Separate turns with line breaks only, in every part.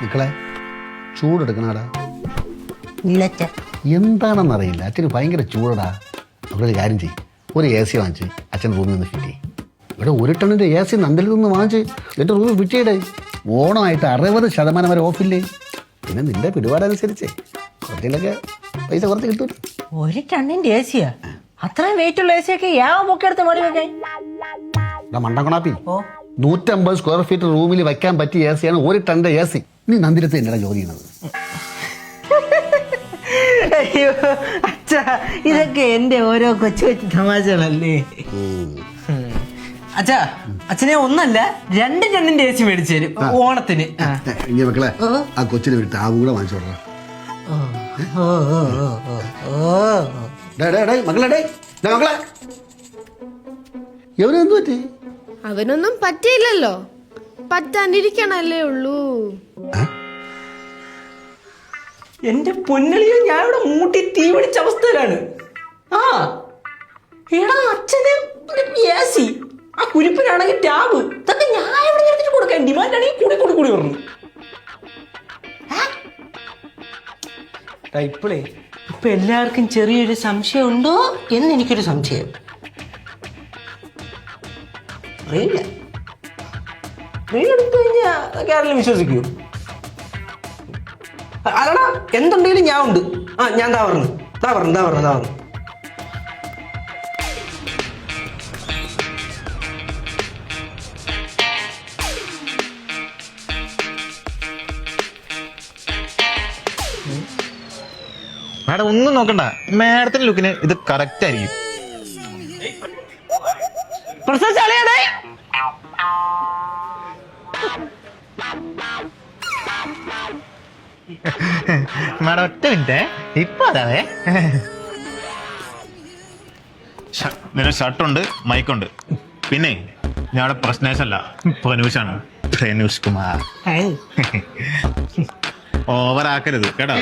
മക്കളെ ചൂടെടുക്കണടാ.
ഇല്ല
എന്താണെന്നറിയില്ല, അച്ഛന് ഭയങ്കര ചൂടടാ. അവിടെ ഒരു കാര്യം ചെയ്യും, ഒരു എ സി വാങ്ങിച്ച് അച്ഛൻ റൂമിൽ നിന്ന് ഫിറ്റ് ചെയ്യും. ഇവിടെ 1 ടണ്ണിൻ്റെ എ സി നന്ദലിൽ നിന്ന് വാങ്ങിച്ച് എൻ്റെ റൂമിൽ ഫിറ്റ് ചെയ്യടേ. ഓണമായിട്ട് 60% വരെ ഓഫില്ലേ. പിന്നെ നിന്റെ പിടിപാടനുസരിച്ച് കുറച്ചിലൊക്കെ പൈസ കുറച്ച് കിട്ടും.
1 ടണ്ണിന്റെ എ സിയാ? അത്രയും വെയിറ്റ് ഉള്ള എ സി ഒക്കെ പൊക്കെടുത്ത് മടി വെക്കാൻ
മണ്ടക്കൊണാപ്പി. 150 സ്ക്വയർ ഫീറ്റ് റൂമിൽ വെക്കാൻ പറ്റിയ എ സിയാണ് 1 ടണ്ണിന്റെ എ സി. നീ നന്ദിരത്ത് എന്നടാ ജോലി ചെയ്യണത്?
അയ്യോ അച്ഛാ, ഇതൊക്കെ എന്റെ ഓരോ കൊച്ചു കൊച്ചു തമാശകളല്ലേ. അച്ഛാ, അച്ഛനെ 1 അല്ല 2 ടണ്ണിന്റെ എ സി മേടിച്ചു തരും ഓണത്തിന്.
ഇനി മക്കളെ ആ കൊച്ചിനെ ഒരു ടാബ് കൂടെ വാങ്ങിച്ചു കൊടുക്കാം. മക്കളെ എവരെന്തു പറ്റി?
അവനൊന്നും പറ്റിയില്ലല്ലോ, പറ്റാണ്ടിരിക്കണല്ലേ ഉള്ളൂ.
എന്റെ പൊന്നളിയോ, ഞാൻ ഇവിടെ മൂട്ടി തീ പിടിച്ച അവസ്ഥയിലാണ്. എടാ അച്ഛന് എ സി, ആ കുരിപ്പിനാണെങ്കിൽ ടാബ്, ഇതൊക്കെ ഞാൻ എവിടെ എടുത്തിട്ട് കൊടുക്കാൻ? ഡിമാൻഡ് ആണെങ്കിൽ കൂടി പറഞ്ഞു. ഇപ്പൊ എല്ലാവർക്കും ചെറിയൊരു സംശയം ഉണ്ടോ എന്ന് എനിക്കൊരു സംശയം. എടുത്തു കഴിഞ്ഞാ കേരളം വിശ്വസിക്കൂ? അല്ലടാ, എന്തുണ്ടെങ്കിലും ഞാൻ ഉണ്ട്. ഞാൻ താ പറഞ്ഞു.
മാഡം ഒന്നും നോക്കണ്ട, മാഡത്തിന്റെ ലുക്കിന് ഇത് കറക്റ്റ് ആയിരിക്കും. മാഡം 1 മിനിറ്റ്, ഇപ്പൊ അതാവേ. നിന്റെ ഷർട്ടുണ്ട്, മൈക്കുണ്ട്. പിന്നെ ഞങ്ങളുടെ പ്രശ്നേഷല്ല, പ്രനൂഷാണ്. പ്രനൂഷ് കുമാർ. ഓവറാക്കരുത് കേട്ടോ.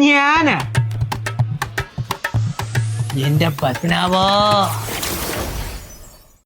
ഞാനാ? എന്റെ പത്നാവോ